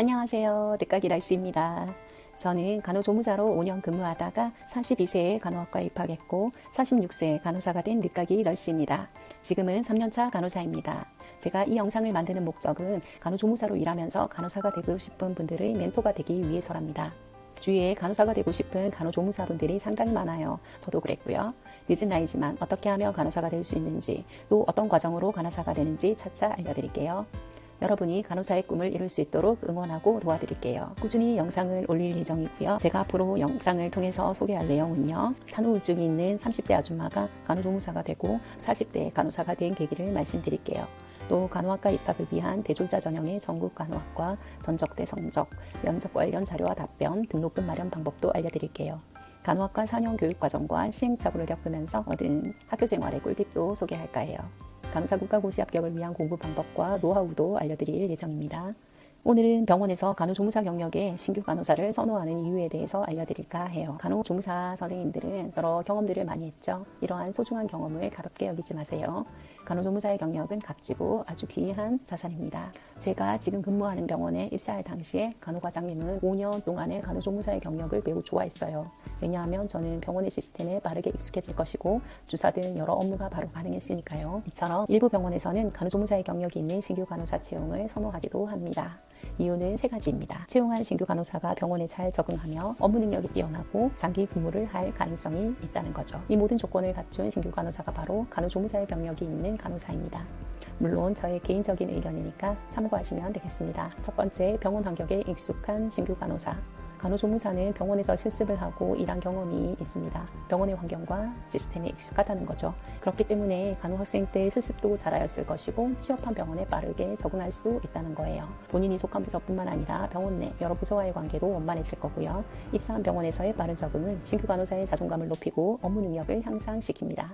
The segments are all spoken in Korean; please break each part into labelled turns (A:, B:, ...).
A: 안녕하세요. 늦가기 날씨입니다. 저는 간호조무사로 5년 근무하다가 42세에 간호학과에 입학했고 46세에 간호사가 된 늦가기 널씨입니다. 지금은 3년차 간호사입니다. 제가 이 영상을 만드는 목적은 간호조무사로 일하면서 간호사가 되고 싶은 분들의 멘토가 되기 위해서랍니다. 주위에 간호사가 되고 싶은 간호조무사분들이 상당히 많아요. 저도 그랬고요. 늦은 나이지만 어떻게 하면 간호사가 될 수 있는지, 또 어떤 과정으로 간호사가 되는지 차차 알려드릴게요. 여러분이 간호사의 꿈을 이룰 수 있도록 응원하고 도와드릴게요. 꾸준히 영상을 올릴 예정이고요. 제가 앞으로 영상을 통해서 소개할 내용은요. 산후우울증이 있는 30대 아줌마가 간호조무사가 되고 40대 간호사가 된 계기를 말씀드릴게요. 또 간호학과 입학을 위한 대졸자 전형의 전국 간호학과 전적대 성적, 면접 관련 자료와 답변, 등록금 마련 방법도 알려드릴게요. 간호학과 4년 교육과정과 시행착오를 겪으면서 얻은 학교생활의 꿀팁도 소개할까 해요. 간호사 국가고시 합격을 위한 공부 방법과 노하우도 알려드릴 예정입니다. 오늘은 병원에서 간호조무사 경력에 신규 간호사를 선호하는 이유에 대해서 알려드릴까 해요. 간호조무사 선생님들은 여러 경험들을 많이 했죠. 이러한 소중한 경험을 가볍게 여기지 마세요. 간호조무사의 경력은 값지고 아주 귀한 자산입니다. 제가 지금 근무하는 병원에 입사할 당시에 간호과장님은 5년 동안의 간호조무사의 경력을 매우 좋아했어요. 왜냐하면 저는 병원의 시스템에 빠르게 익숙해질 것이고 주사 등 여러 업무가 바로 가능했으니까요. 이처럼 일부 병원에서는 간호조무사의 경력이 있는 신규 간호사 채용을 선호하기도 합니다. 이유는 3가지입니다. 채용한 신규 간호사가 병원에 잘 적응하며 업무 능력이 뛰어나고 장기 근무를 할 가능성이 있다는 거죠. 이 모든 조건을 갖춘 신규 간호사가 바로 간호조무사의 경력이 있는 간호사입니다. 물론 저의 개인적인 의견이니까 참고하시면 되겠습니다. 첫 번째, 병원 환경에 익숙한 신규 간호사. 간호조무사는 병원에서 실습을 하고 일한 경험이 있습니다. 병원의 환경과 시스템에 익숙하다는 거죠. 그렇기 때문에 간호학생 때 실습도 잘하였을 것이고 취업한 병원에 빠르게 적응할 수 있다는 거예요. 본인이 속한 부서뿐만 아니라 병원 내 여러 부서와의 관계도 원만해질 거고요. 입사한 병원에서의 빠른 적응은 신규 간호사의 자존감을 높이고 업무 능력을 향상시킵니다.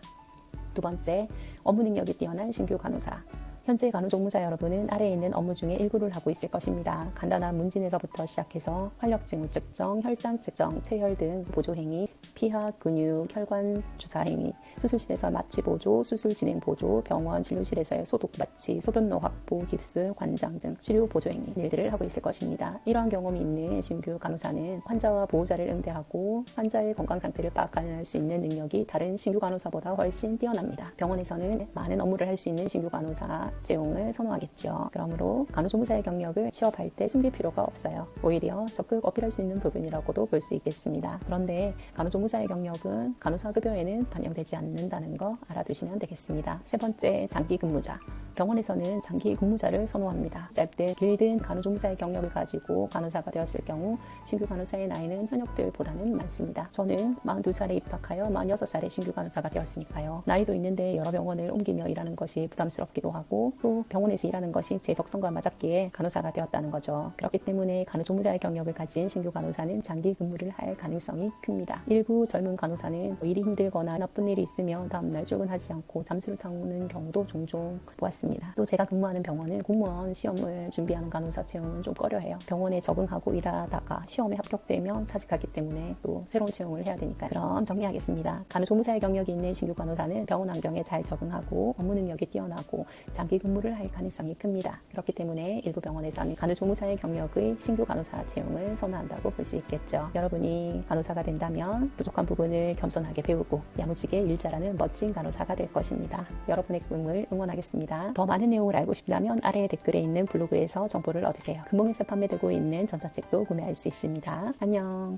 A: 두 번째, 업무 능력이 뛰어난 신규 간호사. 현재 간호조무사 여러분은 아래에 있는 업무 중에 일부를 하고 있을 것입니다. 간단한 문진에서부터 시작해서 활력증후 측정, 혈당 측정, 체열 등 보조행위, 피하, 근육, 혈관 주사 행위, 수술실에서 마취 보조, 수술 진행 보조, 병원 진료실에서의 소독 마취, 소변로 확보, 깁스, 관장 등 치료 보조 행위 일들을 하고 있을 것입니다. 이러한 경험이 있는 신규 간호사는 환자와 보호자를 응대하고 환자의 건강 상태를 파악할 수 있는 능력이 다른 신규 간호사보다 훨씬 뛰어납니다. 병원에서는 많은 업무를 할 수 있는 신규 간호사 채용을 선호하겠죠. 그러므로 간호조무사의 경력을 취업할 때 숨길 필요가 없어요. 오히려 적극 어필할 수 있는 부분이라고도 볼 수 있겠습니다. 그런데 간호조무사의 경력은 간호사 급여에는 반영되지 않는다는 거 알아두시면 되겠습니다. 세 번째, 장기 근무자. 병원에서는 장기 근무자를 선호합니다. 짧든 길든 간호조무사의 경력을 가지고 간호사가 되었을 경우 신규 간호사의 나이는 현역들보다는 많습니다. 저는 42살에 입학하여 46살에 신규 간호사가 되었으니까요. 나이도 있는데 여러 병원을 옮기며 일하는 것이 부담스럽기도 하고 또 병원에서 일하는 것이 제 적성과 맞았기에 간호사가 되었다는 거죠. 그렇기 때문에 간호조무사의 경력을 가진 신규 간호사는 장기 근무를 할 가능성이 큽니다. 일부 젊은 간호사는 일이 힘들거나 나쁜 일이 있으면 다음날 출근하지 않고 잠수를 타는 경우도 종종 보았습니다. 또 제가 근무하는 병원은 공무원 시험을 준비하는 간호사 채용은 좀 꺼려해요. 병원에 적응하고 일하다가 시험에 합격되면 사직하기 때문에 또 새로운 채용을 해야 되니까요. 그럼 정리하겠습니다. 간호조무사의 경력이 있는 신규 간호사는 병원 환경에 잘 적응하고 업무 능력이 뛰어나고 장기 근무를 할 가능성이 큽니다. 그렇기 때문에 일부 병원에서는 간호조무사의 경력의 신규 간호사 채용을 선호한다고 볼 수 있겠죠. 여러분이 간호사가 된다면 부족한 부분을 겸손하게 배우고 야무지게 일 잘하는 멋진 간호사가 될 것입니다. 여러분의 꿈을 응원하겠습니다. 더 많은 내용을 알고 싶다면 아래 댓글에 있는 블로그에서 정보를 얻으세요. 금봉에서 판매되고 있는 전자책도 구매할 수 있습니다. 안녕.